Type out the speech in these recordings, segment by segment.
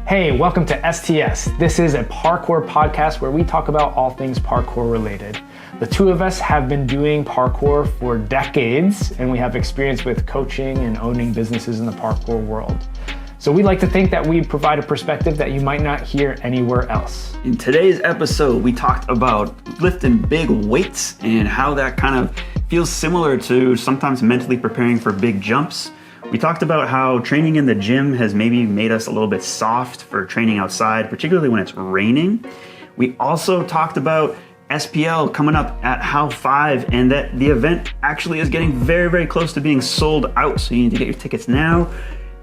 Hey, welcome to STS. This is a parkour podcast where we talk about all things parkour related. The two of us have been doing parkour for decades, and we have experience with coaching and owning businesses in the parkour world. So we like to think that we provide a perspective that you might not hear anywhere else. In today's episode, we talked about lifting big weights and how that kind of feels similar to sometimes mentally preparing for big jumps. We talked about how training in the gym has maybe made us a little bit soft for training outside, particularly when it's raining. We also talked about SPL coming up at Hal5 and that the event actually is getting very, very close to being sold out. So you need to get your tickets now.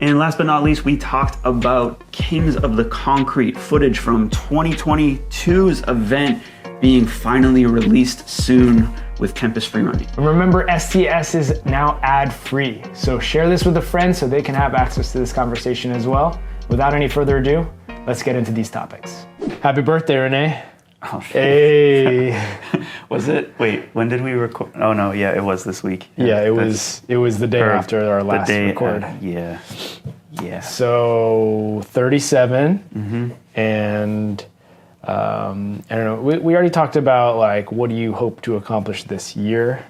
And last but not least, we talked about Kings of the Concrete footage from 2022's event being finally released soon with Tempest free running. Remember, STS is now ad-free, so share this with a friend so they can have access to this conversation as well. Without any further ado, let's get into these topics. Happy birthday, Rene. Oh, shit. Hey. Was it? Wait, when did we record? Oh no, yeah, it was this week. Yeah, it was the day after our last record. Yeah. So 37, and I don't know. We already talked about like what do you hope to accomplish this year.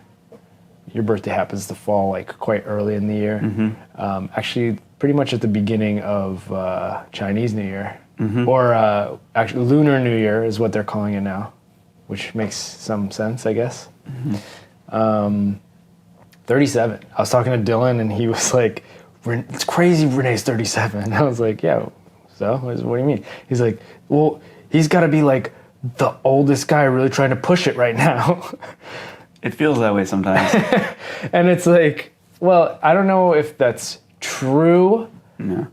Your birthday happens to fall like quite early in the year. Actually, pretty much at the beginning of Chinese New Year, or actually Lunar New Year is what they're calling it now, which makes some sense, I guess. 37. I was talking to Dylan, and he was like, "It's crazy, Rene's 37." I was like, "Yeah, so what do you mean?" He's like, "Well, he's got to be like the oldest guy really trying to push it right now." It feels that way sometimes. And it's like, well, I don't know if that's true. No,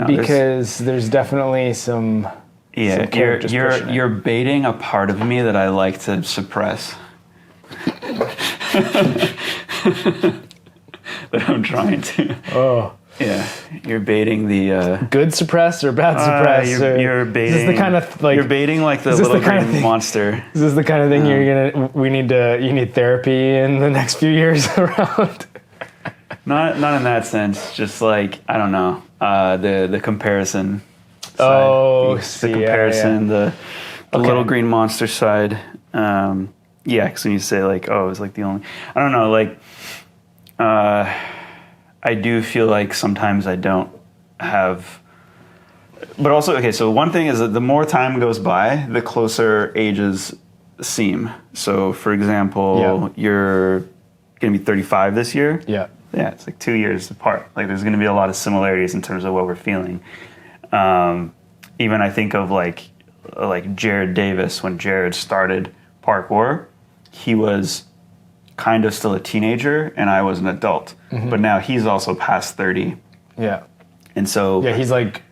because there's definitely some. Yeah, some you're baiting a part of me that I like to suppress. That I'm trying to. Oh. Yeah, you're baiting the good suppress or bad suppress. You're baiting. Is this the kind of like you're baiting like the little green monster. Is this the kind of thing you need therapy in the next few years around? Not in that sense. Just like I don't know the comparison. Side. Oh, the comparison. The little green monster side. Yeah, because when you say like, oh, it was like the only. I don't know, like. I do feel like sometimes I don't have, but also, okay, so one thing is that the more time goes by, the closer ages seem. So for example, you're going to be 35 this year. Yeah. Yeah, it's like 2 years apart. Like there's going to be a lot of similarities in terms of what we're feeling. Even I think of like Jared Davis, when Jared started parkour, he was kind of still a teenager and I was an adult, but now he's also past 30. Yeah. And so yeah, he's like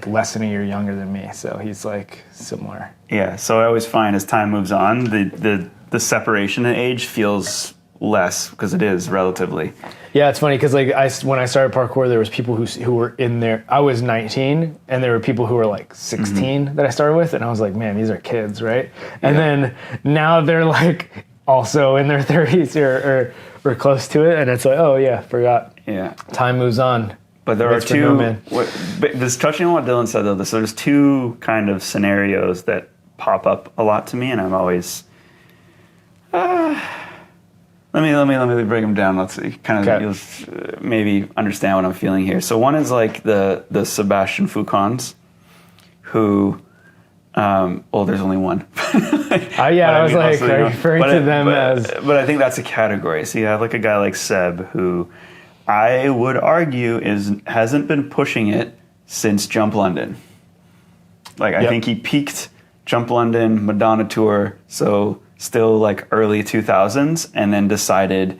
less than a year younger than me, so he's like similar. Yeah, so I always find as time moves on, the separation in age feels less because it is relatively. Yeah, it's funny because like when I started parkour, there was people who were in there. I was 19, and there were people who were like 16 that I started with, and I was like, man, these are kids, right? And then now they're like also in their 30s or close to it, and it's like, oh yeah, forgot. Yeah, time moves on. But there are two. This touching on what Dylan said though, so there's two kind of scenarios that pop up a lot to me, and I'm always. Let me break them down. Let's see, kind of you'll maybe understand what I'm feeling here. So one is like the Sebastian Foucons, who. Well, there's only one. I was like referring to them as. But I think that's a category. So you have like a guy like Seb, who I would argue hasn't been pushing it since Jump London. Like I think he peaked Jump London, Madonna Tour, so still like early 2000s, and then decided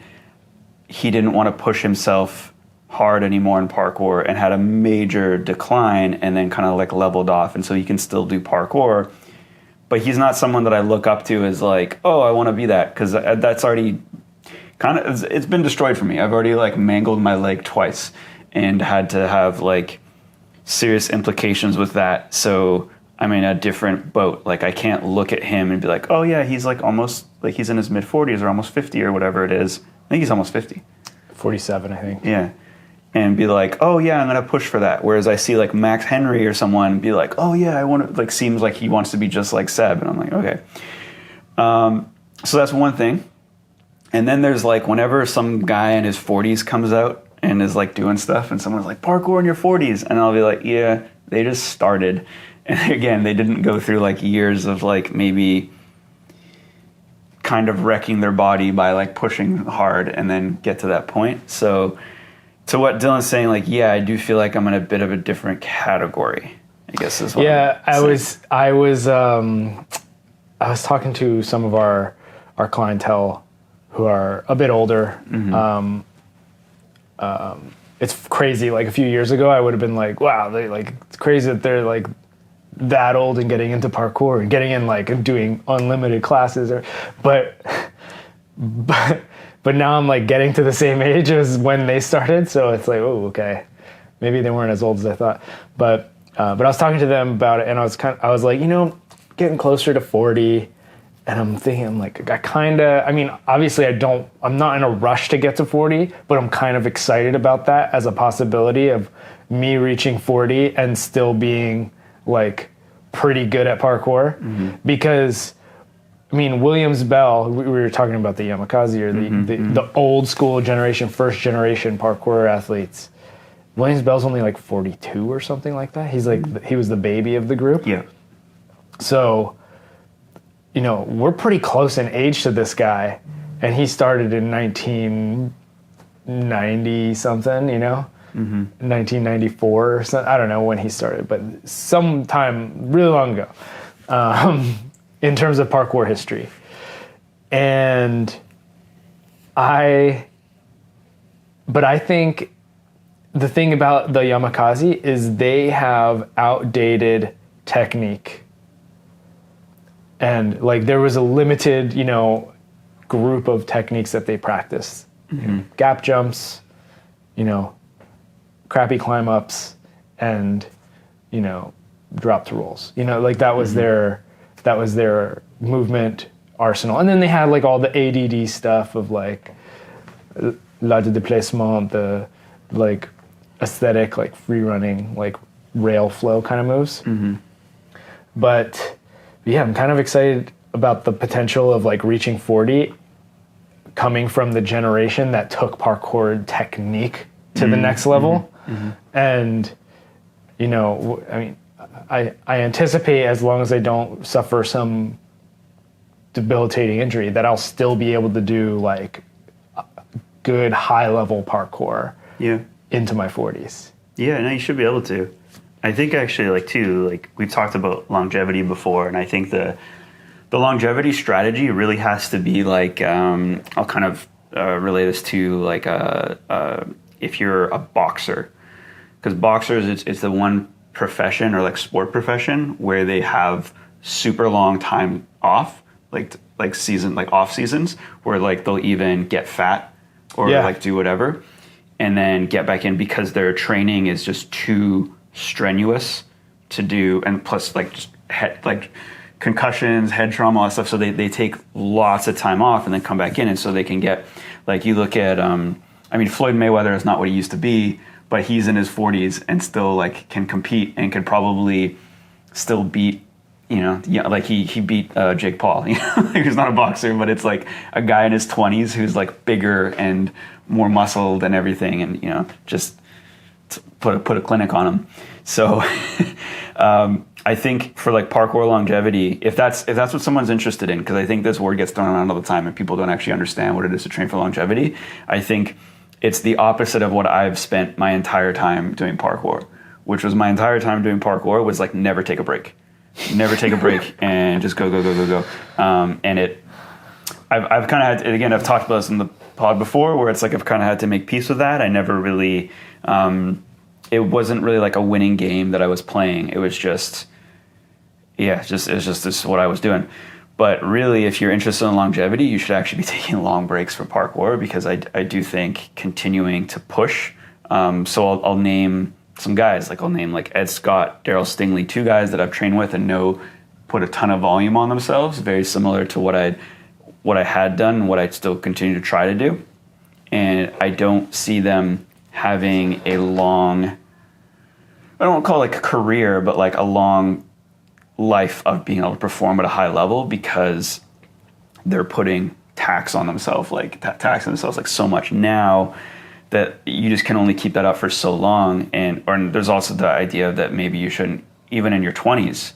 he didn't want to push himself hard anymore in parkour and had a major decline and then kind of like leveled off, and so he can still do parkour, but he's not someone that I look up to as like, oh, I want to be that, because that's already kind of, it's been destroyed for me. I've already like mangled my leg twice and had to have like serious implications with that, so I'm in a different boat. Like I can't look at him and be like, oh yeah, he's like almost like he's in his mid 40s or almost 50 or whatever it is. I think he's almost 50. 47, I think. Yeah. and be like, oh yeah, I'm gonna push for that. Whereas I see like Max Henry or someone be like, oh yeah, I want to, like, seems like he wants to be just like Seb, and I'm like, okay. So that's one thing. And then there's like whenever some guy in his 40s comes out and is like doing stuff, and someone's like, parkour in your 40s, and I'll be like, yeah, they just started, and again, they didn't go through like years of like maybe kind of wrecking their body by like pushing hard and then get to that point. So to what Dylan's saying, like, yeah, I do feel like I'm in a bit of a different category, I guess is what I was talking to some of our clientele who are a bit older. It's crazy. Like a few years ago, I would have been like, wow, it's crazy that they're like that old and getting into parkour and getting in like and doing unlimited classes, but now I'm like getting to the same age as when they started, so it's like, oh, okay, maybe they weren't as old as I thought. But I was talking to them about it, and I was like, getting closer to 40, and I'm thinking, obviously I'm not in a rush to get to 40, but I'm kind of excited about that as a possibility of me reaching 40 and still being like pretty good at parkour. Because Williams Bell, we were talking about the Yamakaze or the old school generation, first generation parkour athletes. Williams Bell's only like 42 or something like that. He's like, he was the baby of the group. Yeah. So, we're pretty close in age to this guy, and he started in 1990 something, 1994 or something. I don't know when he started, but sometime really long ago. In terms of parkour history. But I think the thing about the Yamakaze is they have outdated technique. And like there was a limited, group of techniques that they practiced. Gap jumps, crappy climb ups, and, drop to rolls. That was their movement arsenal. And then they had like all the ADD stuff of like la de déplacement, the like aesthetic, like free running, like rail flow kind of moves. But yeah, I'm kind of excited about the potential of like reaching 40 coming from the generation that took parkour technique to the next level. And, I anticipate as long as I don't suffer some debilitating injury that I'll still be able to do like good high level parkour into my 40s. Yeah, no, you should be able to. I think actually we've talked about longevity before, and I think the longevity strategy really has to be like, I'll kind of relate this to like if you're a boxer, because boxers, it's the one profession or like sport profession where they have super long time off, like season, like off seasons, where like they'll even get fat or like do whatever and then get back in because their training is just too strenuous to do, and plus like just concussions, head trauma, all that stuff, so they take lots of time off and then come back in, and so they can get, like, you look at Floyd Mayweather is not what he used to be, but he's in his 40s and still like can compete and could probably still beat, like he beat Jake Paul. He's not a boxer, but it's like a guy in his 20s who's like bigger and more muscled and everything, and just put a clinic on him. So I think for like parkour longevity, if that's what someone's interested in, because I think this word gets thrown around all the time and people don't actually understand what it is to train for longevity, I think it's the opposite of what I've spent my entire time doing parkour, which was my entire time doing parkour was like never take a break and just go. And I've kind of had to, again, I've talked about this in the pod before, where it's like I've kind of had to make peace with that. I never really, it wasn't really like a winning game that I was playing. It was just, it's just what I was doing. But really, if you're interested in longevity, you should actually be taking long breaks from parkour, because I do think continuing to push. So I'll name some guys, like I'll name like Ed Scott, Daryl Stingley, two guys that I've trained with and know put a ton of volume on themselves, very similar to what I had done and what I still continue to try to do. And I don't see them having a long, I don't want to call it like a career, but like a long life of being able to perform at a high level because they're putting taxing themselves like so much now that you just can only keep that up for so long. Or there's also the idea that maybe you shouldn't, even in your 20s,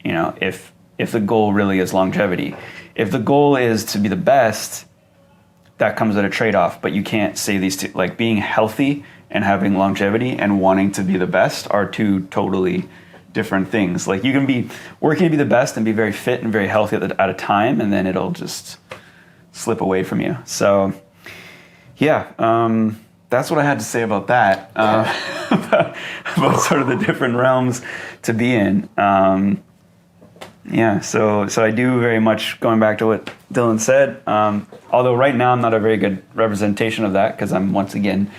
you know, if the goal really is longevity, if the goal is to be the best, that comes at a trade-off. But you can't say these two, like being healthy and having longevity and wanting to be the best are two totally different things. Like you can be working to be the best and be very fit and very healthy at a time, and then it'll just slip away from you. So yeah, that's what I had to say about that, about sort of the different realms to be in. Yeah, so I do very much, going back to what Dylan said, although right now I'm not a very good representation of that because I'm once again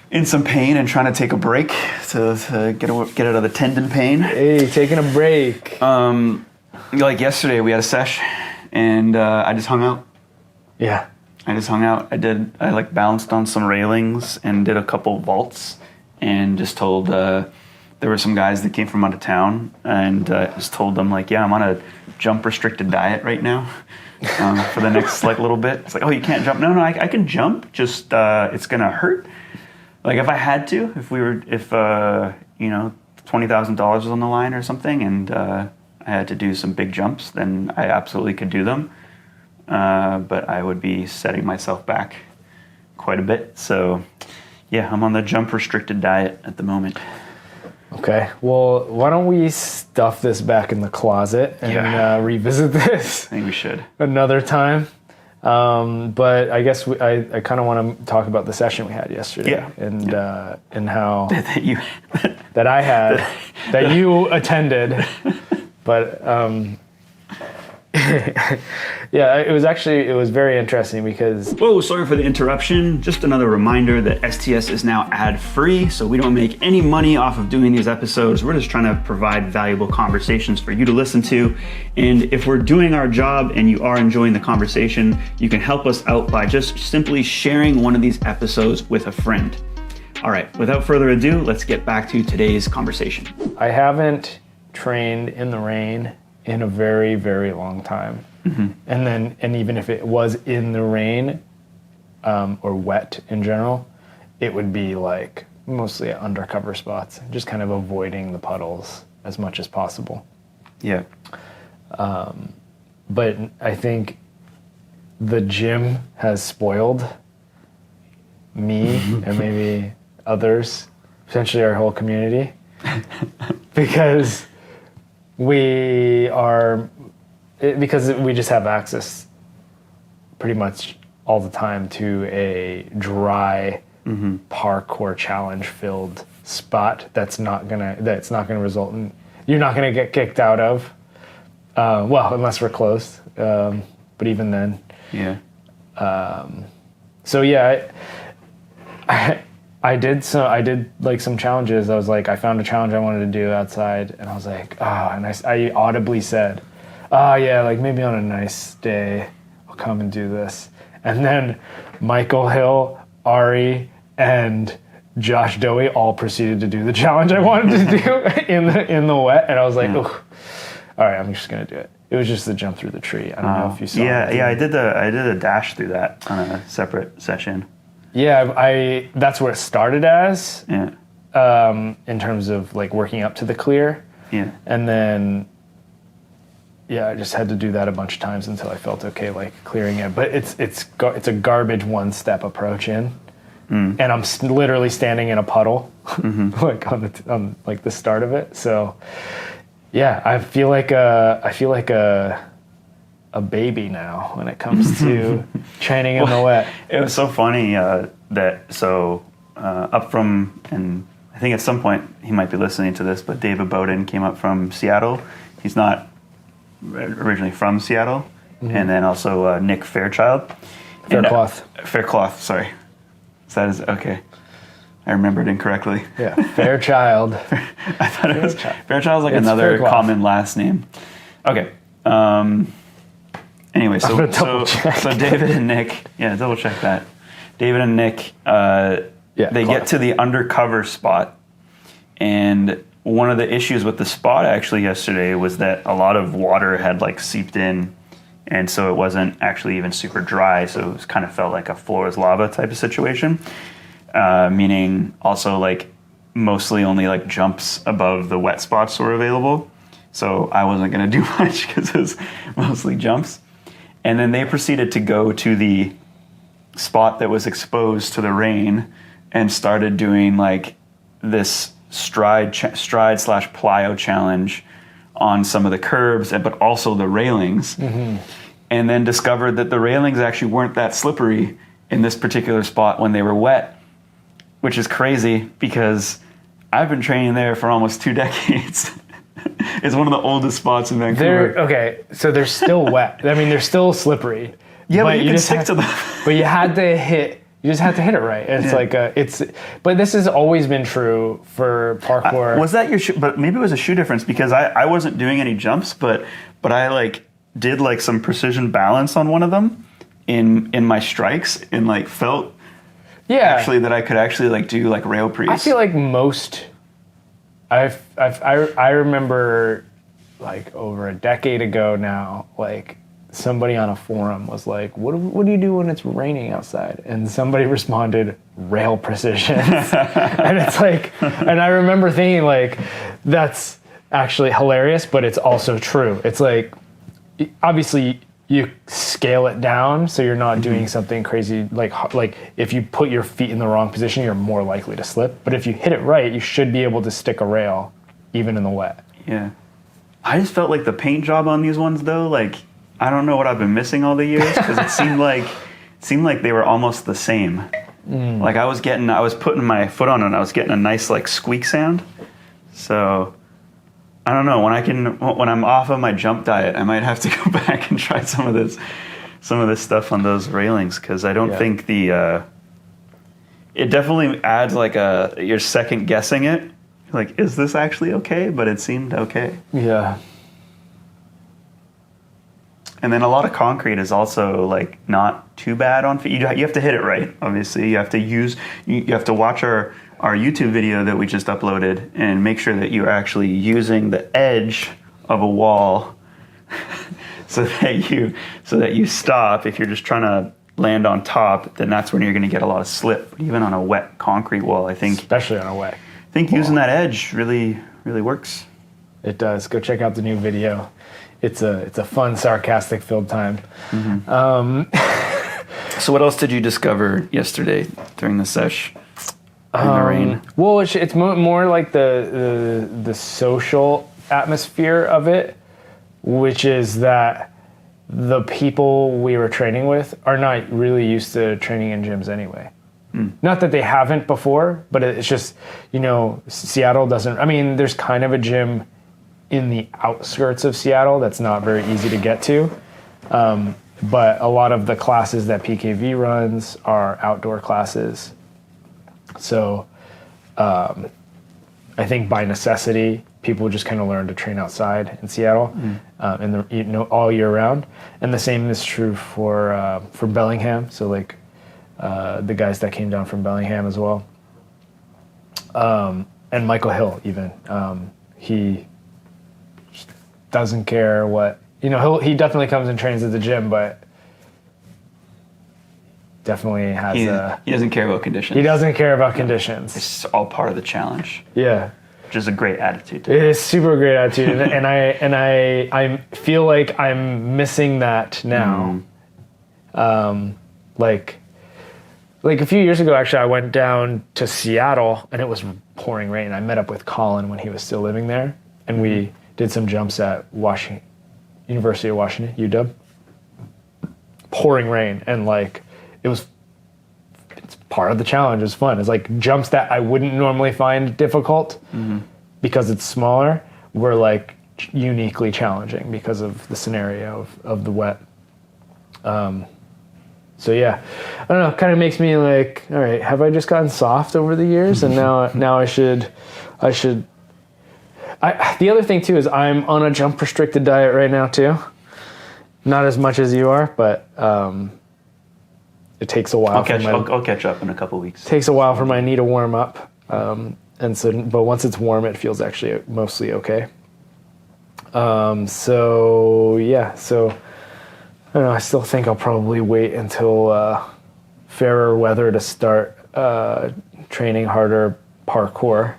in some pain and trying to take a break to get out of the tendon pain. Hey, taking a break. Like yesterday we had a sesh and I just hung out. Yeah. I just hung out. I like balanced on some railings and did a couple vaults and just told, there were some guys that came from out of town and just told them like, yeah, I'm on a jump restricted diet right now for the next like little bit. It's like, oh, you can't jump. No, I can jump. Just, it's going to hurt. Like if I had to, if you know, $20,000 was on the line or something and I had to do some big jumps, then I absolutely could do them. But I would be setting myself back quite a bit. So yeah, I'm on the jump restricted diet at the moment. Okay, well, why don't we stuff this back in the closet and revisit this? I think we should. Another time. But I guess I kind of want to talk about the session we had yesterday and how that I had, that you attended. But yeah, it was very interesting because... Whoa, sorry for the interruption. Just another reminder that STS is now ad-free, so we don't make any money off of doing these episodes. We're just trying to provide valuable conversations for you to listen to. And if we're doing our job and you are enjoying the conversation, you can help us out by just simply sharing one of these episodes with a friend. All right, without further ado, let's get back to today's conversation. I haven't trained in the rain in a very, very long time. Mm-hmm. And even if it was in the rain or wet in general, it would be like mostly at undercover spots, just kind of avoiding the puddles as much as possible. Yeah. But I think the gym has spoiled me and maybe others, potentially our whole community, because we just have access pretty much all the time to a dry parkour challenge filled spot that's not gonna result in, you're not gonna get kicked out of, well, unless we're closed, but even then. Yeah. So yeah, I did like some challenges. I found a challenge I wanted to do outside, and I was like, and I audibly said, yeah, like maybe on a nice day I'll come and do this. And then Michael Hill, Ari, and Josh Dowie all proceeded to do the challenge I wanted to do in the wet, and I was like, oh, all right, I'm just gonna do it. It was just the jump through the tree. I don't know if you saw. Yeah, I did a dash through that on a separate session. Yeah, that's where it started as. Yeah. In terms of like working up to the clear. Yeah. And then, yeah, I just had to do that a bunch of times until I felt okay, like clearing it. But it's a garbage one-step approach in, and I'm literally standing in a puddle, like on like the start of it. So, yeah, I feel like a baby now when it comes to training in the wet. It was so funny up from, and I think at some point he might be listening to this, but David Bowden came up from Seattle. He's not originally from Seattle. And then also Nick Fairchild. Faircloth, sorry. So that is, okay. I remembered incorrectly. Yeah, Fairchild. I thought it was Fairchild's like another common last name. Okay. Anyway, so David and Nick, double check that. David and Nick, They get to the undercover spot, and one of the issues with the spot actually yesterday was that a lot of water had like seeped in, and so it wasn't actually even super dry, so it was kind of felt like a floor is lava type of situation, meaning also like mostly only like jumps above the wet spots were available. So I wasn't going to do much because it was mostly jumps. And then they proceeded to go to the spot that was exposed to the rain and started doing like this stride slash plyo challenge on some of the curbs, but also the railings. Mm-hmm. And then discovered that the railings actually weren't that slippery in this particular spot when they were wet, which is crazy because I've been training there for almost 2 decades. It's one of the oldest spots in Vancouver. Okay, so they're still wet. I mean, they're still slippery. Yeah, but you can stick to them. But you had to hit. You just had to hit it right. It's But this has always been true for parkour. Was that your shoe? But maybe it was a shoe difference because I wasn't doing any jumps, but I like did like some precision balance on one of them in my strikes and like felt actually that I could actually like do like rail prees. I feel like most. I remember like over a decade ago now, like somebody on a forum was like, what do you do when it's raining outside? And somebody responded, rail precision. And it's like, and I remember thinking like, that's actually hilarious, but it's also true. It's like, obviously you scale it down so you're not doing something crazy. Like if you put your feet in the wrong position, you're more likely to slip. But if you hit it right, you should be able to stick a rail even in the wet. Yeah. I just felt like the paint job on these ones though, like, I don't know what I've been missing all the years because it seemed like they were almost the same. Like I was putting my foot on it and I was getting a nice like squeak sound. So I don't know, when I'm off of my jump diet, I might have to go back and try some of this stuff on those railings because I don't think it definitely adds like you're second guessing it. Like, is this actually okay? But it seemed okay. Yeah. And then a lot of concrete is also like not too bad on feet. You have to hit it right, obviously. You have to watch our YouTube video that we just uploaded and make sure that you're actually using the edge of a wall so that you stop. If you're just trying to land on top, then that's when you're going to get a lot of slip. But even on a wet concrete wall, I think, especially on a wet, I think using that edge really works. It does. Go check out the new video. It's a fun, sarcastic filled time. Mm-hmm. So what else did you discover yesterday during the sesh? In the rain? Well, it's more like the social atmosphere of it, which is that the people we were training with are not really used to training in gyms anyway. Not that they haven't before, but it's just, Seattle doesn't, I mean, there's kind of a gym in the outskirts of Seattle that's not very easy to get to. But a lot of the classes that PKV runs are outdoor classes. So I think by necessity, people just kind of learn to train outside in Seattle all year round. And the same is true for Bellingham. So like the guys that came down from Bellingham as well. And Michael Hill even. He doesn't care what, he definitely comes and trains at the gym, but definitely has he doesn't care about conditions. He doesn't care about conditions. It's all part of the challenge. Yeah. Which is a great attitude. It is super great attitude. and I feel like I'm missing that now. Like a few years ago, actually, I went down to Seattle and it was pouring rain. I met up with Colin when he was still living there, and we did some jumps at University of Washington, UW. Pouring rain, and like it's part of the challenge. It's fun. It's like jumps that I wouldn't normally find difficult because it's smaller were like uniquely challenging because of the scenario of the wet. So yeah, I don't know. It kind of makes me like, all right, have I just gotten soft over the years, and now I should. The other thing too is I'm on a jump restricted diet right now too. Not as much as you are, but it takes a while. I'll catch up in a couple weeks. Takes a while for my knee to warm up, but once it's warm, it feels actually mostly okay. So I don't know. I still think I'll probably wait until fairer weather to start training harder parkour.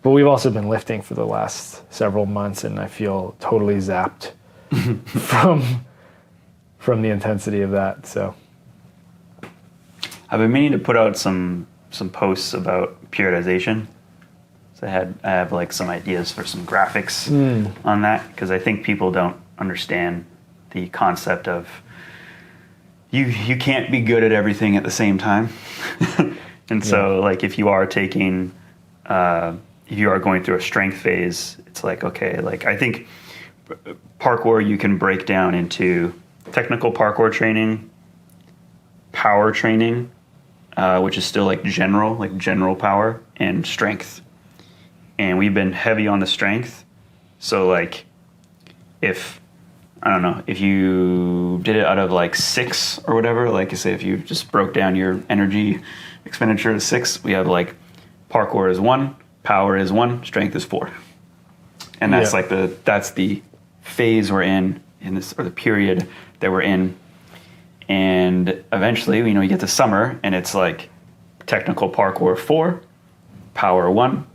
But we've also been lifting for the last several months, and I feel totally zapped from the intensity of that. So I've been meaning to put out some posts about periodization. So I have like some ideas for some graphics on that, because I think people don't understand the concept of you can't be good at everything at the same time. And so like if you are taking if you are going through a strength phase, it's like, okay, like I think parkour you can break down into technical parkour training, power training, which is still like general power, and strength. And we've been heavy on the strength. So like if you did it out of like 6 or whatever, like you say, if you just broke down your energy expenditure to 6, we have like parkour is 1, power is 1, strength is 4. And that's that's the phase we're in this, or the period that we're in. And eventually, you get to summer and it's like technical parkour 4, power 1,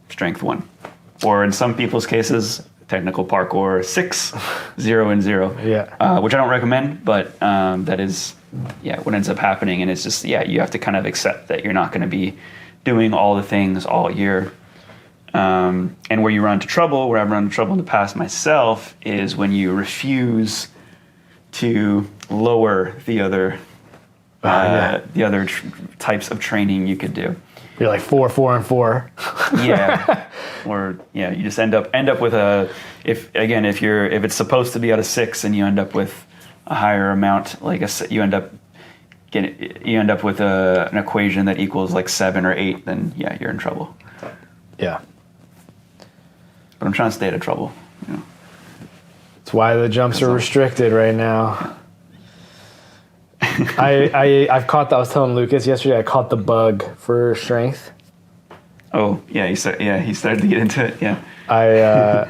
strength 1. Or in some people's cases, technical parkour 6, 0 and 0. Yeah. Which I don't recommend, but that is what ends up happening. And it's just, you have to kind of accept that you're not going to be doing all the things all year. And where you run into trouble, where I've run into trouble in the past myself, is when you refuse to lower the other types of training you could do. You're like 4, 4, and 4. Or you just end up with if it's supposed to be out of 6 and you end up with a higher amount, you end up with an equation that equals like 7 or 8, then you're in trouble. Yeah. But I'm trying to stay out of trouble. That's why the jumps are restricted right now. I've caught I was telling Lucas yesterday, I caught the bug for strength. Oh yeah, he started to get into it. Yeah. I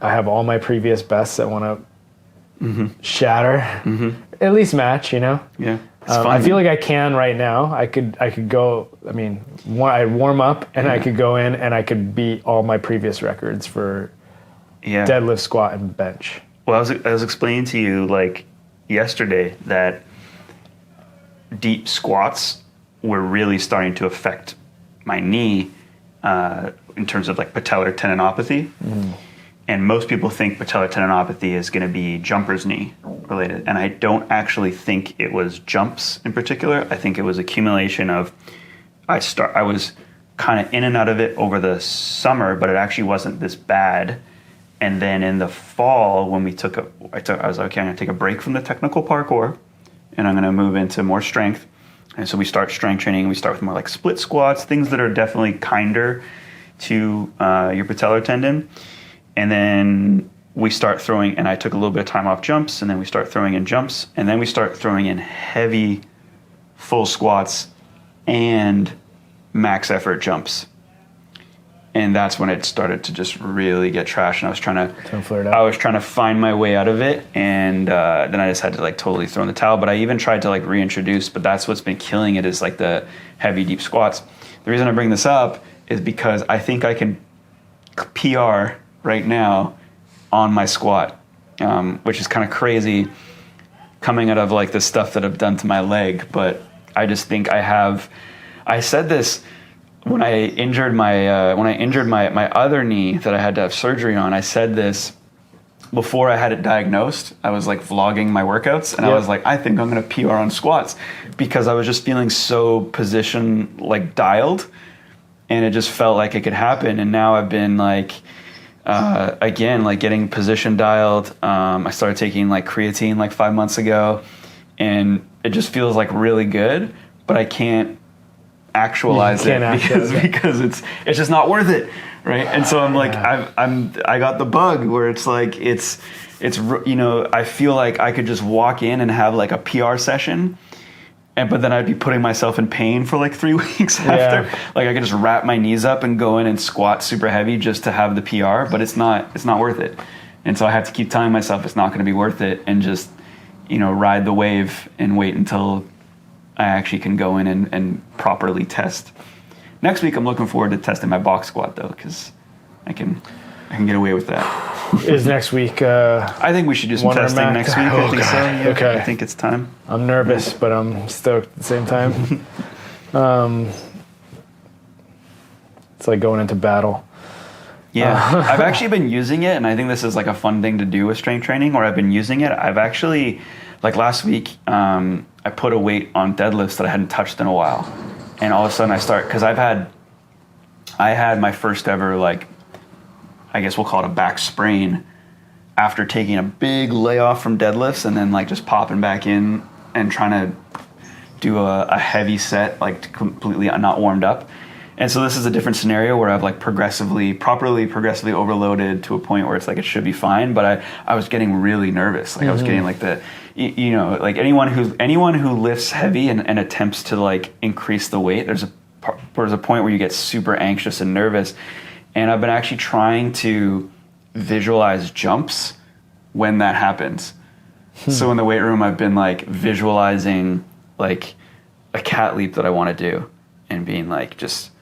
have all my previous bests I want to shatter, at least match. Yeah. It's fun, I feel like I can right now. I could go. I mean, I warm up and I could go in and I could beat all my previous records for deadlift, squat, and bench. Well, I was explaining to you like yesterday that deep squats were really starting to affect my knee in terms of like patellar tendinopathy. And most people think patellar tendinopathy is going to be jumper's knee related. And I don't actually think it was jumps in particular. I think it was accumulation of, I was kind of in and out of it over the summer, but it actually wasn't this bad. And then in the fall, when I was like, okay, I'm going to take a break from the technical parkour and I'm going to move into more strength. And so we start strength training. We start with more like split squats, things that are definitely kinder to your patellar tendon. And then we start throwing, and I took a little bit of time off jumps, and then we start throwing in jumps, and then we start throwing in heavy full squats and max effort jumps. And that's when it started to just really get trashed, and I was trying to find my way out of it, and then I just had to like totally throw in the towel. But I even tried to like reintroduce, but that's what's been killing it, is like the heavy deep squats. The reason I bring this up is because I think I can PR right now on my squat, which is kind of crazy coming out of like the stuff that I've done to my leg. But I just think I said this when I injured my other knee that I had to have surgery on. I said this before I had it diagnosed. I was like vlogging my workouts, and I was like, I think I'm going to PR on squats, because I was just feeling so position like dialed, and it just felt like it could happen. And now I've been like, again, like getting position dialed. I started taking like creatine like 5 months ago, and it just feels like really good, but I can't actualize You can't because it's just not worth it, right? And so I'm like, I got the bug where it's like it's I feel like I could just walk in and have like a PR session, but then I'd be putting myself in pain for like 3 weeks after. Like I could just wrap my knees up and go in and squat super heavy just to have the PR, but it's not worth it. And so I have to keep telling myself it's not going to be worth it, and just ride the wave and wait until I actually can go in and properly test. Next week, I'm looking forward to testing my box squat though, because I can get away with that. Is next week? I think we should do some testing next week. I think so. Yeah, okay. I think it's time. I'm nervous, but I'm stoked at the same time. It's like going into battle. Yeah, I've actually been using it, and I think this is like a fun thing to do with strength training, or I've been using it. I've actually, like last week, I put a weight on deadlifts that I hadn't touched in a while. And all of a sudden because I had my first ever, like, I guess we'll call it a back sprain after taking a big layoff from deadlifts and then like just popping back in and trying to do a heavy set, like completely not warmed up. And so this is a different scenario where I've like progressively overloaded to a point where it's like it should be fine, but I was getting really nervous. Like I was getting like like anyone who lifts heavy and attempts to like increase the weight, there's a point where you get super anxious and nervous. And I've been actually trying to visualize jumps when that happens. So in the weight room, I've been like visualizing like a cat leap that I want to do, and being like, just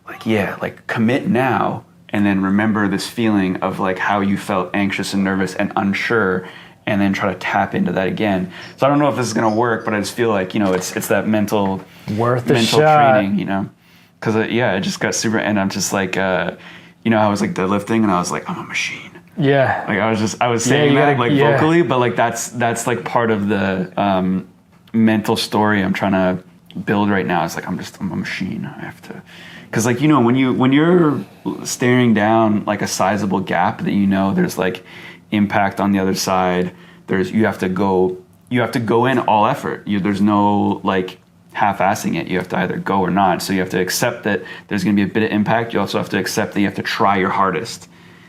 like, yeah, like commit now, and then remember this feeling of like how you felt anxious and nervous and unsure, and then try to tap into that again. So I don't know if this is going to work, but I just feel like, it's that mental training, because I just got super, and I'm just like, I was like deadlifting and I was like, I'm a machine. Yeah. Like I was saying that vocally, but like that's like part of the mental story I'm trying to build right now. It's like, I'm a machine. I have to, because like, when you're staring down like a sizable gap that there's like impact on the other side, you have to go in all effort. There's no like half-assing it. You have to either go or not. So you have to accept that there's going to be a bit of impact. You also have to accept that you have to try your hardest.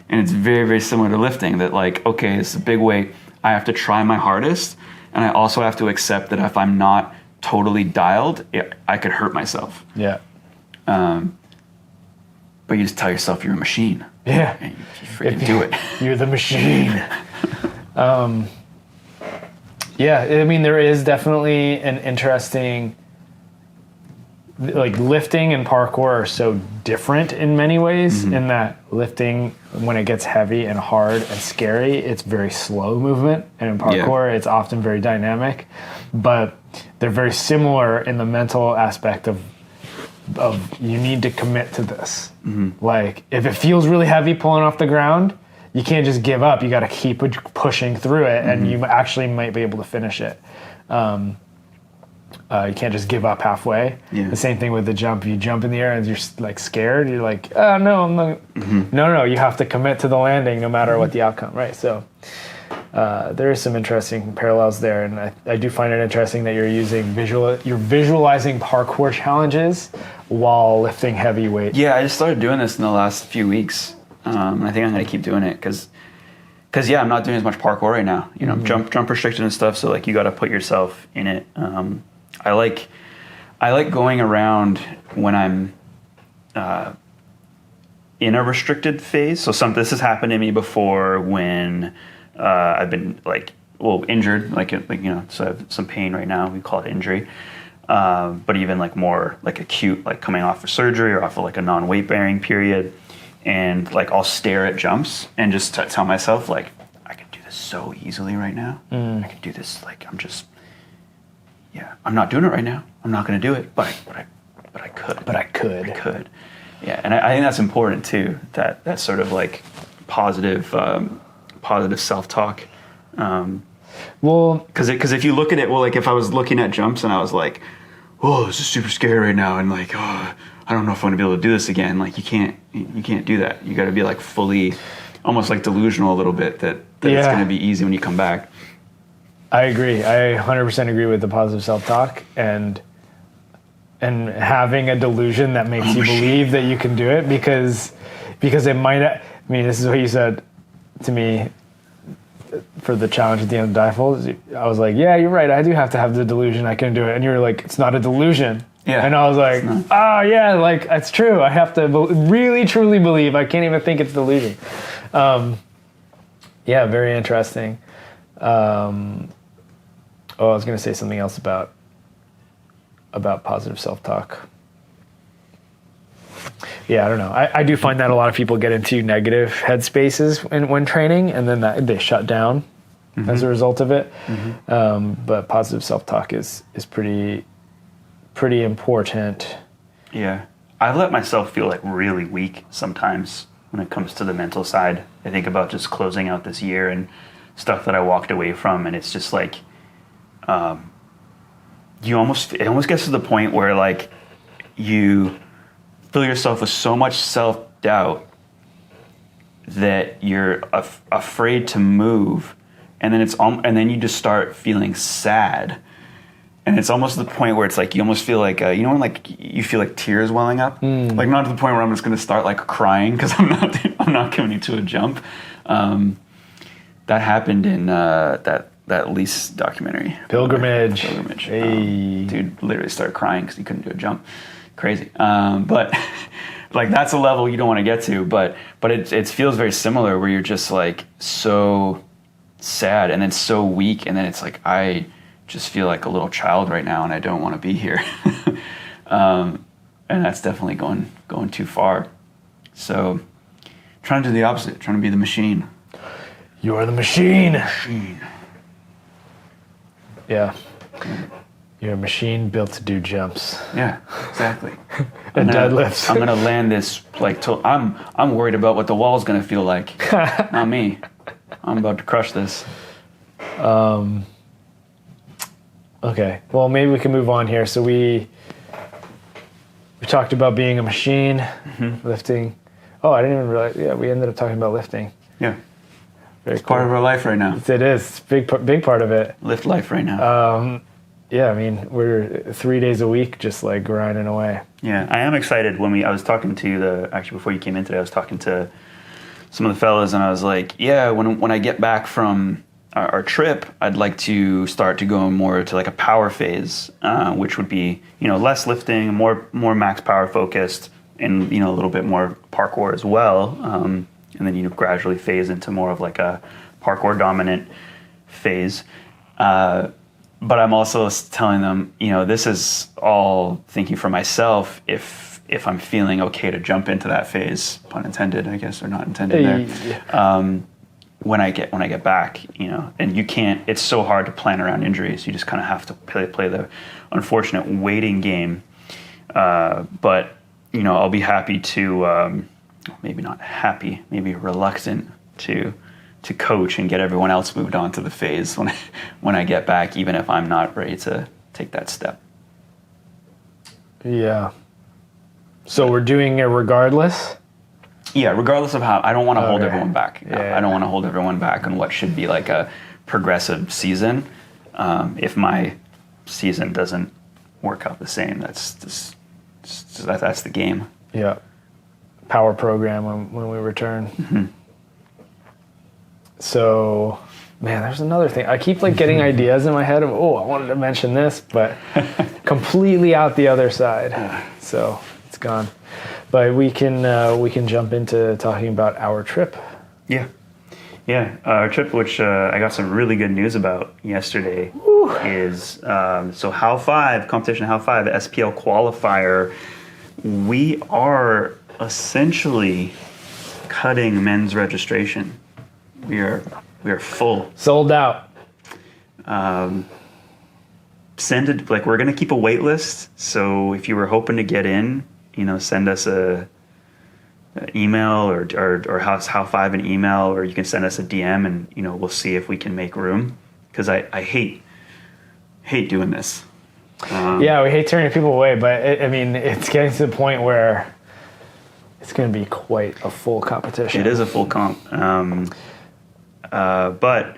And it's very, very similar to lifting, that like, okay, it's a big weight. I have to try my hardest. And I also have to accept that if I'm not totally dialed, I could hurt myself. Yeah. But you just tell yourself you're a machine. Yeah. And you freaking do it. You're the machine. Yeah, I mean, there is definitely an interesting, like lifting and parkour are so different in many ways, in that lifting, when it gets heavy and hard and scary, it's very slow movement. And in parkour, it's often very dynamic. But they're very similar in the mental aspect of you need to commit to this. Like, if it feels really heavy pulling off the ground, you can't just give up. You got to keep pushing through it, and you actually might be able to finish it. You can't just give up halfway. Yeah. The same thing with the jump. If you jump in the air and you're like scared, you're like, oh no, I'm not. No, you have to commit to the landing no matter what the outcome, right? So there is some interesting parallels there, and I do find it interesting that you're visualizing parkour challenges while lifting heavy weight. Yeah, I just started doing this in the last few weeks. And I think I'm going to keep doing it because I'm not doing as much parkour right now. I'm jump restricted and stuff. So like, you got to put yourself in it. I like going around when I'm in a restricted phase. So this has happened to me before when I've been injured, so I have some pain right now. We call it injury. But even like more like acute, like coming off of surgery or off of like a non-weight bearing period. And like, I'll stare at jumps and just tell myself like, I can do this so easily right now. I can do this. Like, I'm not doing it right now. I'm not going to do it, but I could. But I could. I could. Yeah. And I think that's important too. That sort of like positive self-talk. Well, because if you look at it, like if I was looking at jumps and I was like, oh, this is super scary right now. And like, oh, I don't know if I'm gonna be able to do this again. Like, you can't do that. You got to be like fully, almost like delusional a little bit that it's gonna be easy when you come back. I agree. I 100% agree with the positive self-talk, and and having a delusion that makes you believe that you can do it because it might. I mean, this is what you said to me for the challenge at the end of Difold. I was like, yeah, you're right. I do have to have the delusion I can do it. And you were like, it's not a delusion. Yeah. And I was like, yeah, like that's true. I have to really, truly believe. I can't even think it's delusion. Yeah, very interesting. I was going to say something else about positive self-talk. Yeah, I don't know. I do find that a lot of people get into negative headspaces when training, and then they shut down as a result of it. But positive self-talk is pretty important. Yeah. I've let myself feel like really weak sometimes when it comes to the mental side. I think about just closing out this year and stuff that I walked away from, and it's just like it almost gets to the point where like you fill yourself with so much self-doubt that you're afraid to move, and then you just start feeling sad, and it's almost to the point where it's like you almost feel like when like you feel like tears welling up, like not to the point where I'm just going to start like crying because I'm not coming to a jump. That happened in that Lease documentary. Pilgrimage. Hey. Dude literally started crying because he couldn't do a jump. Crazy. But like that's a level you don't want to get to. But it feels very similar where you're just like so sad and then so weak, and then it's like I just feel like a little child right now and I don't want to be here. And that's definitely going too far. So trying to do the opposite, trying to be the machine. You are the machine. Yeah. You're a machine built to do jumps. Yeah, exactly. And deadlifts. I'm gonna land this like I'm worried about what the wall's gonna feel like. Not me. I'm about to crush this. Okay. Well, maybe we can move on here. So we talked about being a machine, lifting. Oh, I didn't even realize. Yeah, we ended up talking about lifting. Yeah. Very it's part of our life right now. It is. It's big part of it. Lift life right now. Yeah, I mean, we're 3 days a week just like grinding away. Yeah, I am excited I was talking to actually before you came in today, I was talking to some of the fellas and I was like, yeah, when I get back from our trip, I'd like to start to go more to like a power phase, which would be, less lifting, more max power focused, and, a little bit more parkour as well. And then, gradually phase into more of like a parkour dominant phase. But I'm also telling them, this is all thinking for myself if I'm feeling okay to jump into that phase, pun intended, I guess, or not intended there. When I get back, and you can't. It's so hard to plan around injuries. You just kind of have to play the unfortunate waiting game. But I'll be happy to, maybe not happy, maybe reluctant to coach and get everyone else moved on to the phase when I get back, even if I'm not ready to take that step. Yeah. So we're doing it regardless? Yeah, regardless of how. I don't want to hold everyone back. Yeah. I don't want to hold everyone back on what should be like a progressive season. If my season doesn't work out the same, that's the game. Yeah. Power program when we return. Mm-hmm. So, man, there's another thing. I keep like getting ideas in my head of, I wanted to mention this, but completely out the other side. So it's gone. But we can jump into talking about our trip. Yeah. Our trip, which I got some really good news about yesterday, is so Hal5 competition, Hal5 SPL qualifier. We are essentially cutting men's registration. We are full. Sold out. Send it, like, we're gonna keep a wait list. So if you were hoping to get in, send us an email or Hal5 an email, or you can send us a DM and we'll see if we can make room. Because I hate doing this. Yeah, we hate turning people away, but it's getting to the point where it's going to be quite a full competition. It is a full comp. But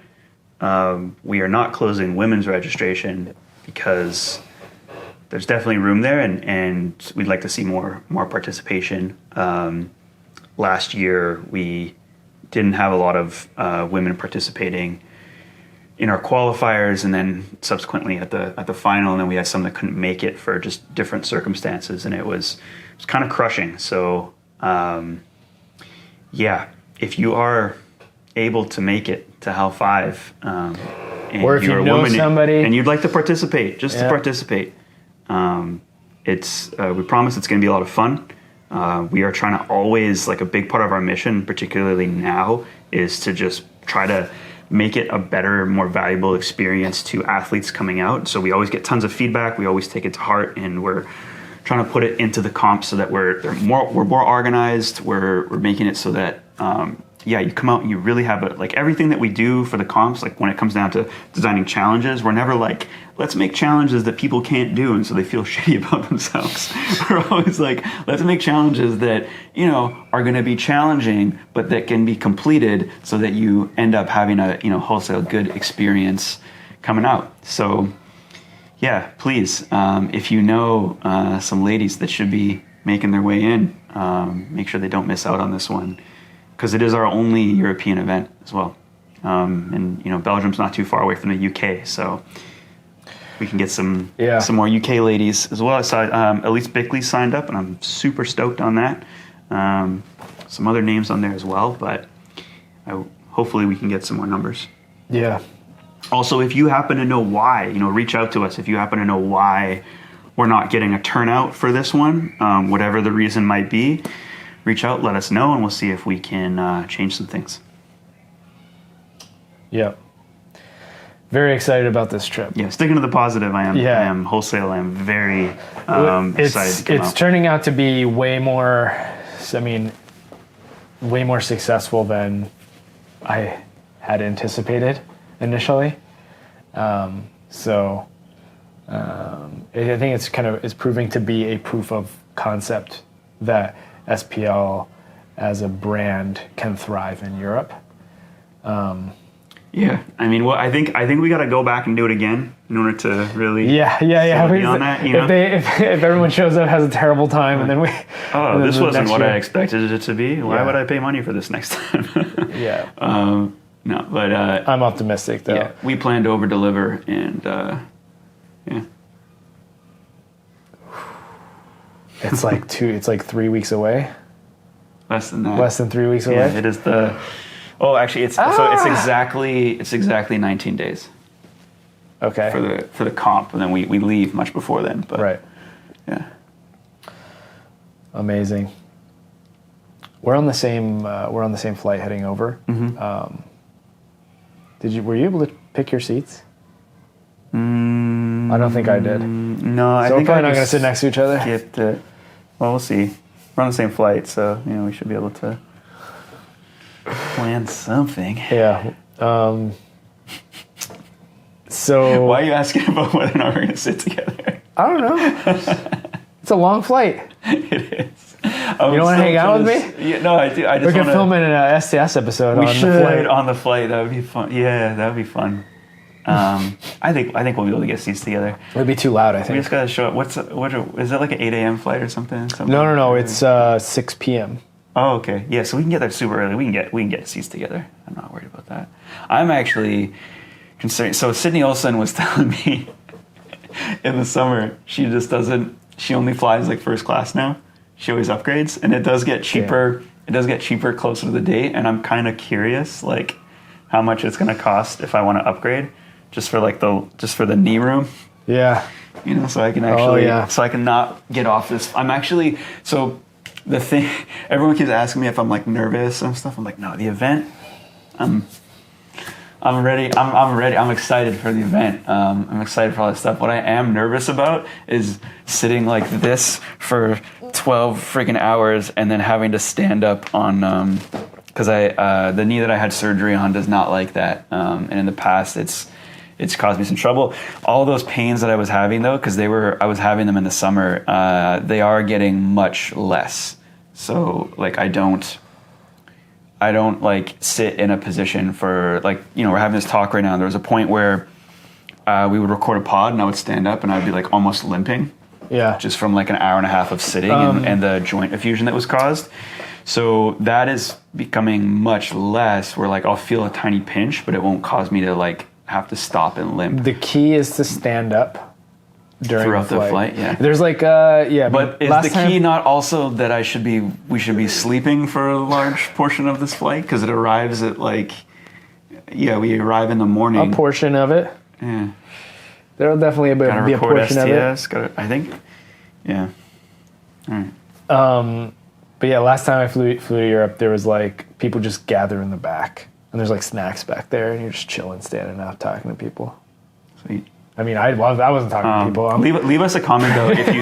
we are not closing women's registration because there's definitely room there, and we'd like to see more participation. Last year we didn't have a lot of women participating in our qualifiers, and then subsequently at the final, and then we had some that couldn't make it for just different circumstances, and it was kind of crushing. So if you are able to make it to Hal5, and or if you know somebody and you'd like to participate, to participate, we promise it's going to be a lot of fun. We are trying to always, like, a big part of our mission, particularly now, is to just try to make it a better, more valuable experience to athletes coming out. So we always get tons of feedback. We always take it to heart, and we're trying to put it into the comp so that we're more organized. We're making it so that you come out and you really have like everything that we do for the comps. Like when it comes down to designing challenges, we're never like, let's make challenges that people can't do and so they feel shitty about themselves. We're always like, let's make challenges that, are going to be challenging, but that can be completed so that you end up having a, wholesale good experience coming out. So yeah, please, if you know some ladies that should be making their way in, make sure they don't miss out on this one, because it is our only European event as well. And Belgium's not too far away from the UK, so we can get some more UK ladies as well. So Elise Bickley signed up, and I'm super stoked on that. Some other names on there as well, but hopefully we can get some more numbers. Yeah. Also, if you happen to know why, reach out to us. If you happen to know why we're not getting a turnout for this one, whatever the reason might be, reach out, let us know, and we'll see if we can change some things. Yeah. Very excited about this trip. Yeah, sticking to the positive, I am wholesale. I am very excited to come out. It's turning out to be way more successful than I had anticipated initially. I think it's proving to be a proof of concept that SPL as a brand can thrive in Europe. I think we got to go back and do it again in order to really be on that. If everyone shows up, has a terrible time, and then this wasn't what I expected it to be. Why would I pay money for this next time? No, but I'm optimistic though. Yeah, we plan to over deliver, and It's like 3 weeks away. Less than that. Less than 3 weeks away. Yeah, it is the. Oh, actually, it's exactly 19 days. Okay. For the comp, and then we leave much before then. But right. Yeah. Amazing. We're on the same flight heading over. Mm-hmm. Were you able to pick your seats? I don't think I did. No, I think we're probably not going to sit next to each other. Well, we'll see. We're on the same flight, so we should be able to plan something. Yeah. So why are you asking about whether or not we're going to sit together? I don't know. It's a long flight. It is. You don't want to hang out with me? Yeah, no, I do. I just we could film an STS episode on the flight. On the flight. That would be fun. Yeah, that would be fun. I think we'll be able to get seats together. It would be too loud, I think. We just gotta show up. Is that like an 8 a.m. flight or something? No. It's 6 p.m. Oh, okay. Yeah, so we can get there super early. We can get seats together. I'm not worried about that. I'm actually concerned. So Sydney Olsen was telling me in the summer she only flies like first class now. She always upgrades, and it does get cheaper. Yeah. It does get cheaper closer to the date, and I'm kind of curious, like, how much it's gonna cost if I want to upgrade. Just for the knee room. Yeah. So I can actually, so I can not get off this. So the thing, everyone keeps asking me if I'm like nervous and stuff. I'm like, no, the event, I'm ready. I'm ready. I'm excited for the event. I'm excited for all this stuff. What I am nervous about is sitting like this for 12 freaking hours and then having to stand up on, because the knee that I had surgery on does not like that. And in the past, it's caused me some trouble. All those pains that I was having though, because I was having them in the summer, they are getting much less. So like I don't like sit in a position for like, we're having this talk right now. There was a point where we would record a pod and I would stand up and I'd be like almost limping Yeah. just from like an hour and a half of sitting and the joint effusion that was caused. So that is becoming much less, where like I'll feel a tiny pinch, but it won't cause me to like have to stop and limp. The key is to stand up throughout the flight. Yeah. There's like yeah. But is the key not also that we should be sleeping for a large portion of this flight, because it arrives at like, we arrive in the morning. A portion of it. Yeah. There'll definitely be a portion STS, of it. I think. Yeah. All right. But yeah, last time I flew to Europe, there was like people just gather in the back, and there's like snacks back there, and you're just chilling, standing out, talking to people. Sweet. I mean, I wasn't talking to people. Leave us a comment though if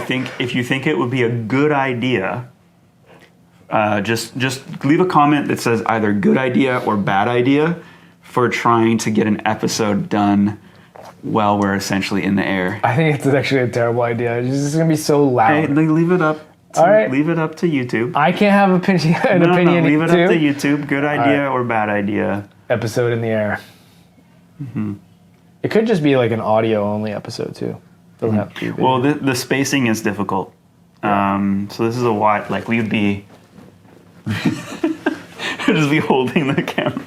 you think it would be a good idea. Just leave a comment that says either good idea or bad idea for trying to get an episode done while we're essentially in the air. I think it's actually a terrible idea. It's just gonna be so loud. Hey, leave it up. All right. Leave it up to YouTube. I can't have an opinion. Leave it up to YouTube. Good idea or bad idea. Episode in the air. Mm-hmm. It could just be like an audio only episode too. Doesn't have to be video. Well, the spacing is difficult. So this is a wide, like we'd be just be holding the camera.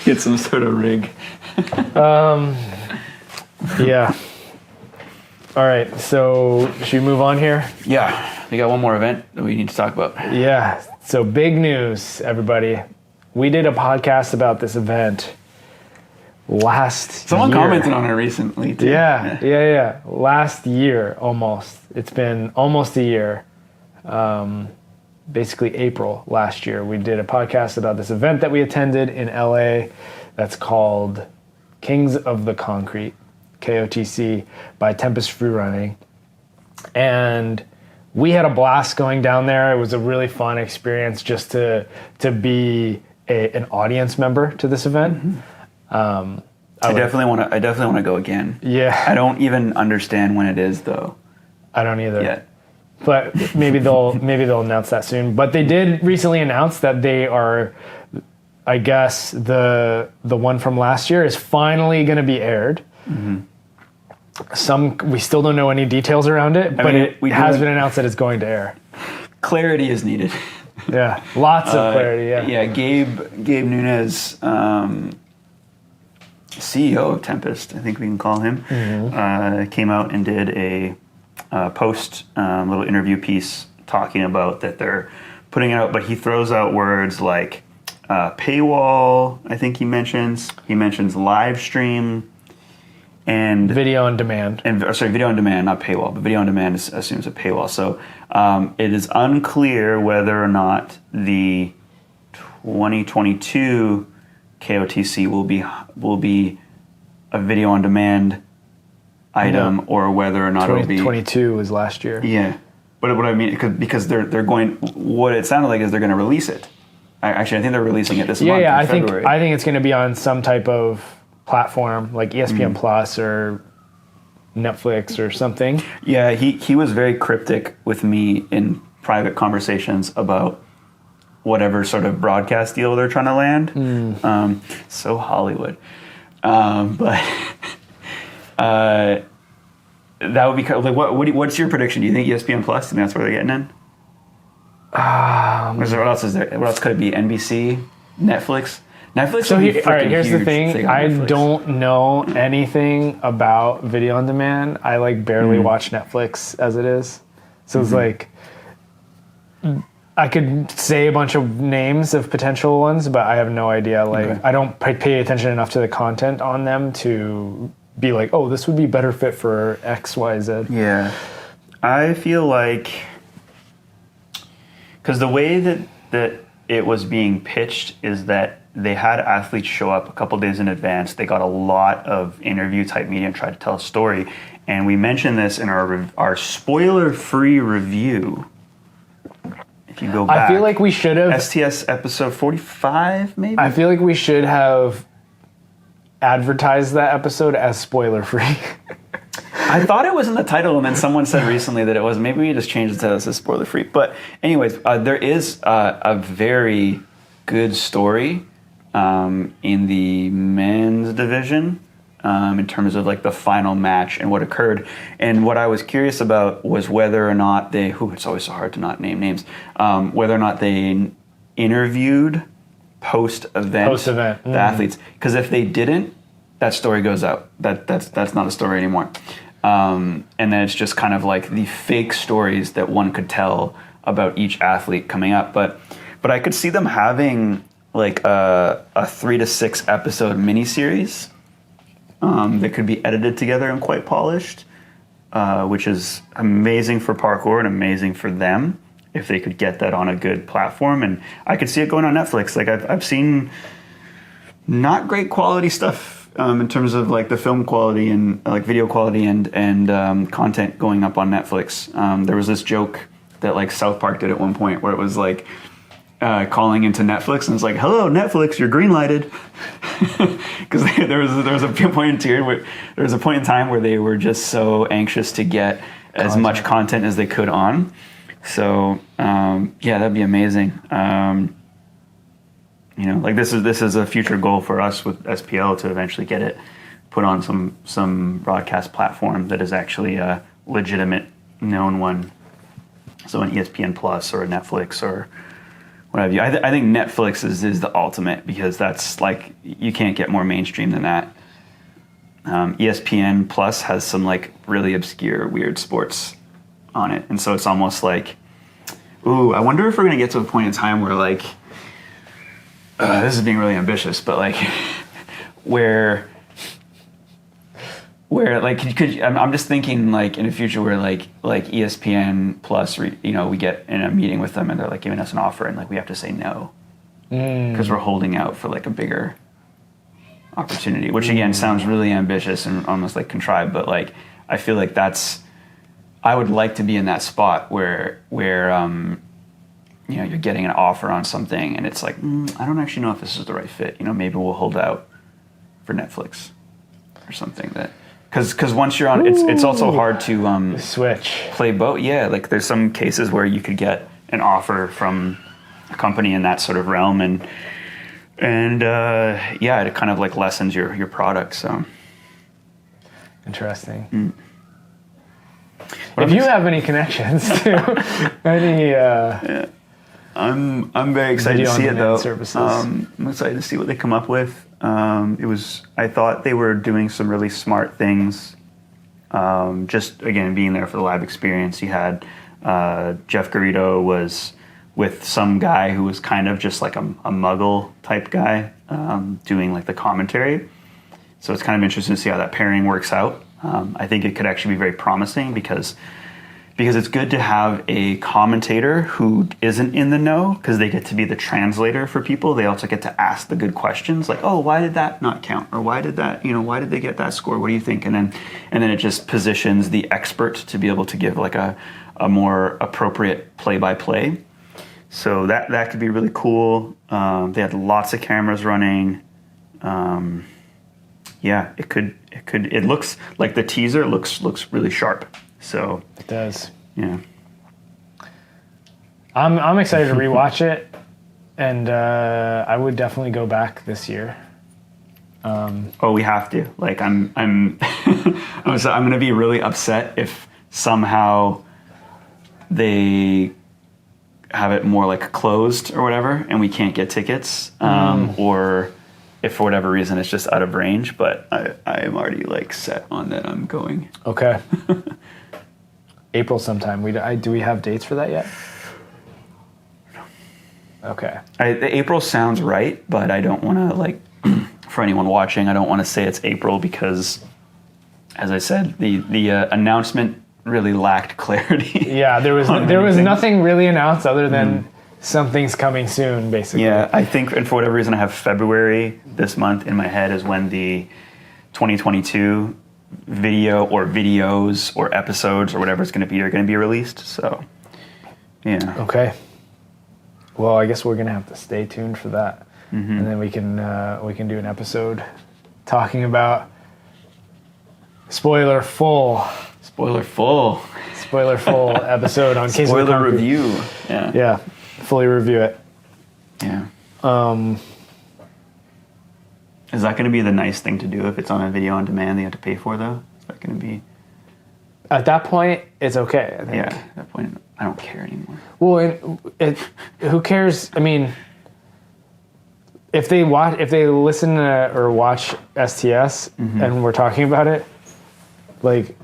Get some sort of rig. Yeah. All right. So should we move on here? Yeah. We got one more event that we need to talk about. Yeah. So big news, everybody. We did a podcast about this event Someone year. commented on it recently too. Yeah. Last year, almost. It's been almost a year. Basically April last year, we did a podcast about this event that we attended in LA that's called Kings of the Concrete, KOTC, by Tempest Free Running. And we had a blast going down there. It was a really fun experience just to be an audience member to this event. Mm-hmm. I definitely want to go again. Yeah. I don't even understand when it is though. I don't either. Yet. But maybe they'll announce that soon. But they did recently announce that they are, I guess the one from last year is finally going to be aired. Mm-hmm. We still don't know any details around it, but it has been announced that it's going to air. Clarity is needed. Yeah, lots of clarity. Yeah, Gabe Nunez, CEO of Tempest, I think we can call him, came out and did a post little interview piece talking about that they're putting it out, but he throws out words like paywall. I think he mentions live stream. And video on demand. Video on demand, not paywall, but video on demand assumes a paywall. So it is unclear whether or not the 2022 KOTC will be a video on demand item, or whether or not it'll be 2022 was last year. Yeah, but what I mean, because they're going. What it sounded like is they're going to release it. I think they're releasing it this month. Yeah, in February. I think it's going to be on some type of platform like ESPN Plus or Netflix or something. Yeah, he was very cryptic with me in private conversations about whatever sort of broadcast deal they're trying to land. So Hollywood. But that would be like, what's your prediction? Do you think ESPN Plus, and that's where they're getting in? What else is there? What else could it be? NBC? Netflix? Netflix. So here's the thing. I don't know anything about video on demand. I like barely watch Netflix as it is. So it's like I could say a bunch of names of potential ones, but I have no idea. Like I don't pay attention enough to the content on them to be like, oh, this would be better fit for X, Y, Z. Yeah, I feel like because the way that it was being pitched is that they had athletes show up a couple days in advance. They got a lot of interview type media and tried to tell a story. And we mentioned this in our spoiler-free review. If you go back, I feel like we should have STS episode 45, maybe. I feel like we should have advertised that episode as spoiler-free. I thought it was in the title, and then someone said recently that it was. Maybe we just changed it to as spoiler-free. But anyways, there is a very good story in the men's division in terms of like the final match and what occurred. And what I was curious about was whether or not they, it's always so hard to not name names, whether or not they interviewed post-event the athletes. Because if they didn't, that story goes out. That's not a story anymore. And then it's just kind of like the fake stories that one could tell about each athlete coming up. But I could see them having like a 3 to 6 episode miniseries that could be edited together and quite polished, which is amazing for parkour and amazing for them if they could get that on a good platform. And I could see it going on Netflix. Like I've seen not great quality stuff in terms of like the film quality and like video quality and content going up on Netflix. There was this joke that like South Park did at one point where it was like calling into Netflix and it's like, "Hello, Netflix, you're green lighted," because there was a point in time where they were just so anxious to get as much content as they could on. So yeah, that'd be amazing. Like this is a future goal for us with SPL to eventually get it put on some broadcast platform that is actually a legitimate known one. So an ESPN Plus or a Netflix or what have you. I think Netflix is the ultimate because that's like you can't get more mainstream than that. ESPN Plus has some like really obscure weird sports on it, and so it's almost like, ooh, I wonder if we're gonna get to a point in time where like. This is being really ambitious, but like, where like I'm just thinking like in the future where like ESPN Plus, we get in a meeting with them and they're like giving us an offer and like we have to say no because we're holding out for like a bigger opportunity, which again sounds really ambitious and almost like contrived, but like I feel like I would like to be in that spot where you're getting an offer on something and it's like, I don't actually know if this is the right fit. Maybe we'll hold out for Netflix or something that, because once you're on, it's also hard to switch, play both. Yeah, like there's some cases where you could get an offer from a company in that sort of realm and yeah, it kind of like lessens your product. So interesting. If you have any connections to any... yeah. I'm very excited to see it though. Services. I'm excited to see what they come up with. I thought they were doing some really smart things. Just again, being there for the live experience, you had Jeff Garrido was with some guy who was kind of just like a muggle type guy doing like the commentary. So it's kind of interesting to see how that pairing works out. I think it could actually be very promising because it's good to have a commentator who isn't in the know because they get to be the translator for people. They also get to ask the good questions like, oh, why did that not count? Or why did they get that score? What do you think? And then it just positions the expert to be able to give like a more appropriate play-by-play. So that could be really cool. They had lots of cameras running. Yeah, it looks like the teaser looks really sharp. So it does. Yeah. I'm excited to rewatch it, and I would definitely go back this year. We have to. Like I'm gonna be really upset if somehow they have it more like closed or whatever, and we can't get tickets, or if for whatever reason it's just out of range. But I am already like set on that I'm going. Okay. April sometime. Do we have dates for that yet? No. Okay. April sounds right, but I don't want to like for anyone watching, I don't want to say it's April because, as I said, the announcement really lacked clarity. Yeah, there was nothing really announced other than something's coming soon, basically. Yeah, I think, and for whatever reason, I have February this month in my head is when the 2022 video or videos or episodes or whatever it's going to be are going to be released. So, yeah. Okay. Well, I guess we're going to have to stay tuned for that, and then we can do an episode talking about spoiler full episode on Case spoiler review. Yeah, fully review it. Yeah. Is that going to be the nice thing to do if it's on a video on demand that you have to pay for, though? Is that going to be... At that point, it's okay, I think. Yeah, at that point, I don't care anymore. Well, who cares? I mean, if they listen to, or watch STS and we're talking about it, like,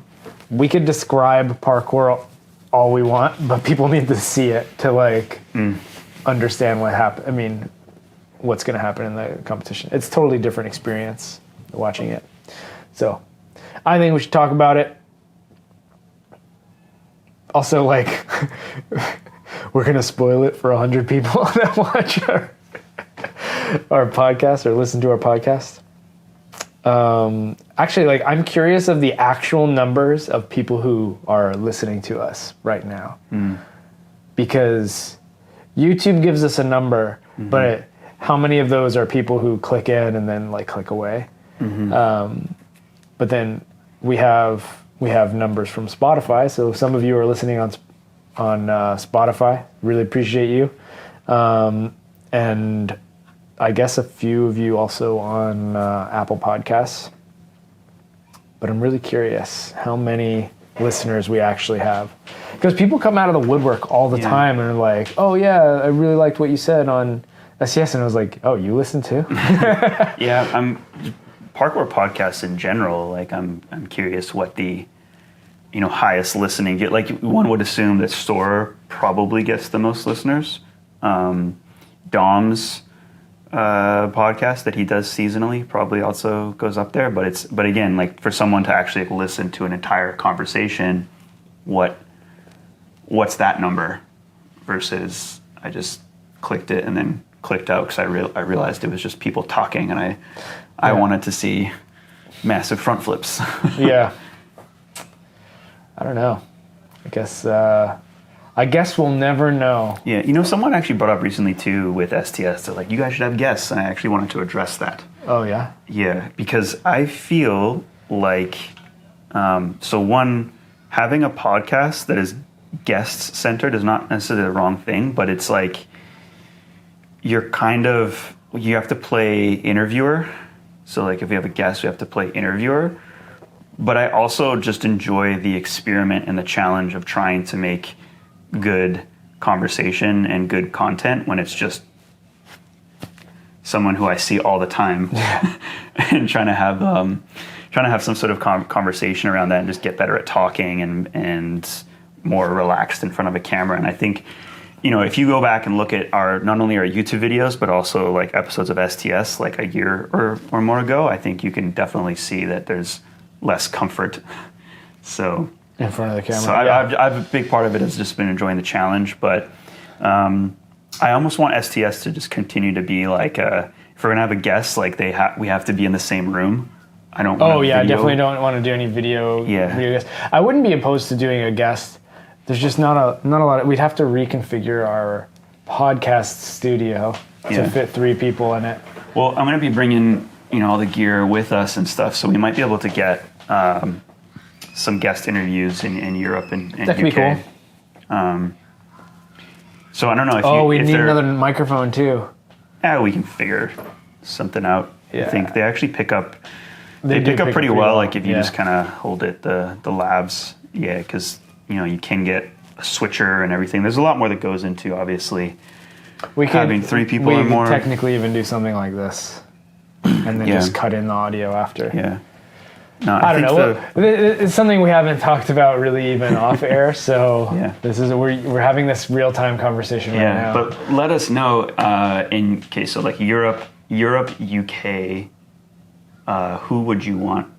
we could describe parkour all we want, but people need to see it to, like, understand what happened. I mean, what's going to happen in the competition. It's a totally different experience watching it. So I think we should talk about it. Also, like, we're going to spoil it for 100 people that watch our podcast or listen to our podcast. Actually, like, I'm curious of the actual numbers of people who are listening to us right now. Because YouTube gives us a number, but how many of those are people who click in and then, like, click away? But then we have numbers from Spotify. So some of you are listening on Spotify. Really appreciate you. And I guess a few of you also on Apple Podcasts. But I'm really curious how many listeners we actually have. Because people come out of the woodwork all the time and are like, oh yeah, I really liked what you said on STS. And I was like, oh, you listen too? Yeah, parkour podcasts in general, like, I'm curious what the highest listening get. Like, one would assume that Store probably gets the most listeners. Dom's podcast that he does seasonally probably also goes up there. But again, like, for someone to actually listen to an entire conversation, what's that number versus I just clicked it and then clicked out because I realized it was just people talking and I wanted to see massive front flips. Yeah. I don't know. I guess we'll never know. Yeah, someone actually brought up recently too with STS that, like, you guys should have guests, and I actually wanted to address that. Oh yeah? Yeah, because I feel like, so one, having a podcast that is guest centered is not necessarily the wrong thing, but it's like you have to play interviewer. So, like, if we have a guest, we have to play interviewer. But I also just enjoy the experiment and the challenge of trying to make good conversation and good content when it's just someone who I see all the time and trying to have some sort of conversation around that and just get better at talking and more relaxed in front of a camera. And I think, if you go back and look at not only our YouTube videos, but also, like, episodes of STS like a year or more ago, I think you can definitely see that there's less comfort. So in front of the camera. So I've a big part of it has just been enjoying the challenge, but I almost want STS to just continue to be like if we're gonna have a guest, like we have to be in the same room. I don't. I definitely don't want to do any video. Yeah. Video guests. I wouldn't be opposed to doing a guest. There's just not a lot. We'd have to reconfigure our podcast studio to fit 3 people in it. Well, I'm gonna be bringing all the gear with us and stuff, so we might be able to get some guest interviews in Europe and that could UK. be cool. So I don't know if we need another microphone too. Yeah, we can figure something out. Yeah. I think they actually pick up. They pick up pretty well. Like, if you just kind of hold it, the labs. Yeah, because you can get a switcher and everything. There's a lot more that goes into, obviously, having 3 people or more. We could technically even do something like this, and then just cut in the audio after. Yeah. No, I don't know. It's something we haven't talked about really even off air. So we're having this real time conversation right now. But let us know in case, so like Europe, UK, who would you want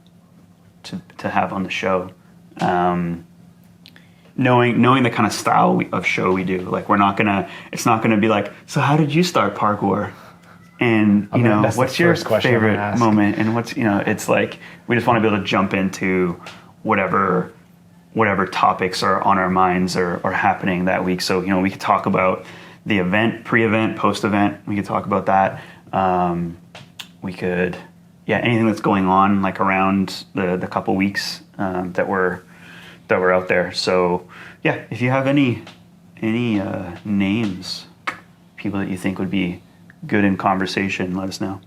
to have on the show? Knowing the kind of style of show we do, like it's not gonna be like, so how did you start parkour? And what's your favorite moment? And what's it's like we just want to be able to jump into whatever topics are on our minds or happening that week. So we could talk about the event, pre-event, post-event. We could talk about that. We could anything that's going on like around the couple weeks that we're out there. So if you have any names, people that you think would be good in conversation, let us know.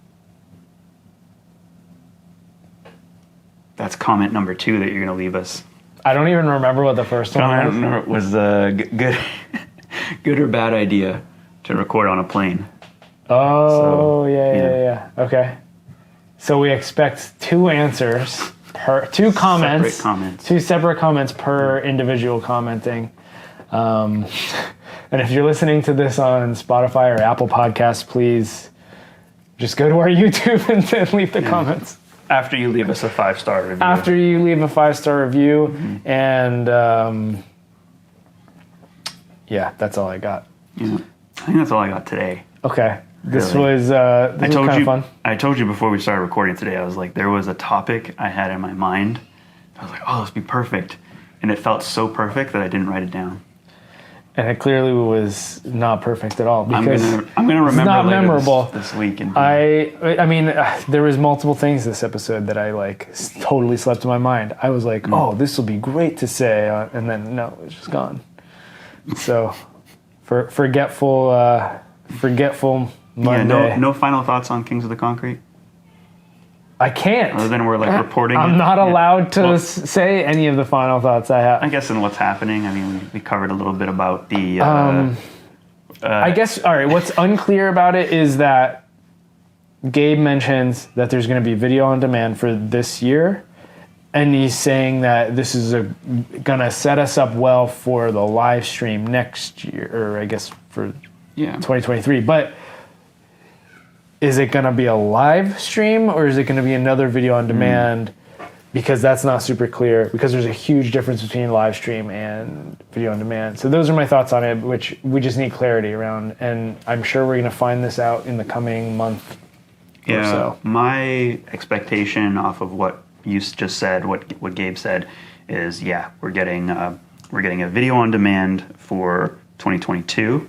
That's comment number 2 that you're going to leave us. I don't even remember what the first one was. Comment was good, good or bad idea to record on a plane. Oh, so, yeah. Okay. So we expect 2 answers per 2 comments. Separate comments. 2 separate comments per individual commenting. And if you're listening to this on Spotify or Apple Podcasts, please just go to our YouTube and leave the comments. After you leave us a 5-star review. After you leave a 5-star review. And that's all I got. Yeah. I think that's all I got today. Okay. This was kind of fun. I told you before we started recording today, I was like, there was a topic I had in my mind. I was like, oh, this would be perfect. And it felt so perfect that I didn't write it down. And it clearly was not perfect at all because I'm gonna remember not later memorable this week. And I mean, there was multiple things this episode that I like totally slept in my mind. I was like, oh, this will be great to say, and then no, it's just gone. So, forgetful Monday. No final thoughts on Kings of the Concrete? I can't. Other than we're like reporting. I'm not allowed to say any of the final thoughts I have. I guess in what's happening. I mean, we covered a little bit about the. I guess, all right, what's unclear about it is that Gabe mentions that there's going to be video on demand for this year. And he's saying that this is going to set us up well for the live stream next year, or I guess for 2023. But is it going to be a live stream or is it going to be another video on demand? Because that's not super clear, because there's a huge difference between live stream and video on demand. So those are my thoughts on it, which we just need clarity around. And I'm sure we're going to find this out in the coming month or so. My expectation off of what you just said, what Gabe said, is we're getting a video on demand for 2022.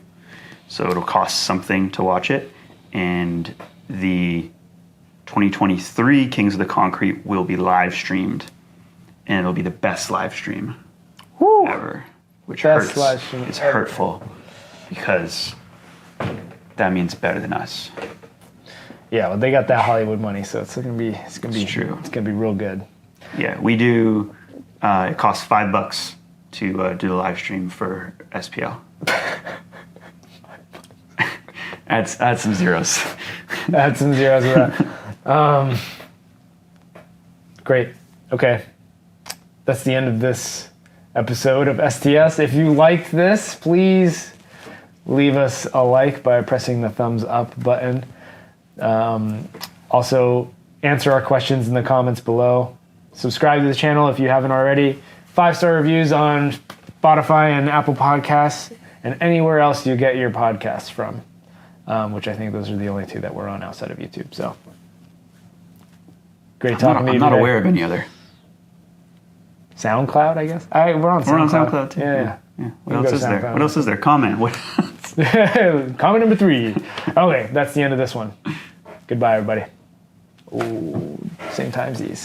So it'll cost something to watch it. And the 2023 Kings of the Concrete will be live streamed, and it'll be the best live stream ever, which best hurts. Live stream it's ever. hurtful because that means better than us. Yeah, well, they got that Hollywood money, so it's gonna be true. It's gonna be real good. Yeah, we do. It costs $5 to do the live stream for SPL. Add some zeros. Add some zeros to that. Great. Okay. That's the end of this episode of STS. If you liked this, please leave us a like by pressing the thumbs up button. Also, answer our questions in the comments below. Subscribe to the channel if you haven't already. 5-star reviews on Spotify and Apple Podcasts and anywhere else you get your podcasts from. Which I think those are the only 2 that we're on outside of YouTube. So, great talking to you. I'm not aware of any other. SoundCloud, I guess. We're on SoundCloud. We're on SoundCloud too. Yeah. What else is there? What else is there? Comment. What? Comment number 3. Okay, that's the end of this one. Goodbye, everybody. Ooh, same timesies.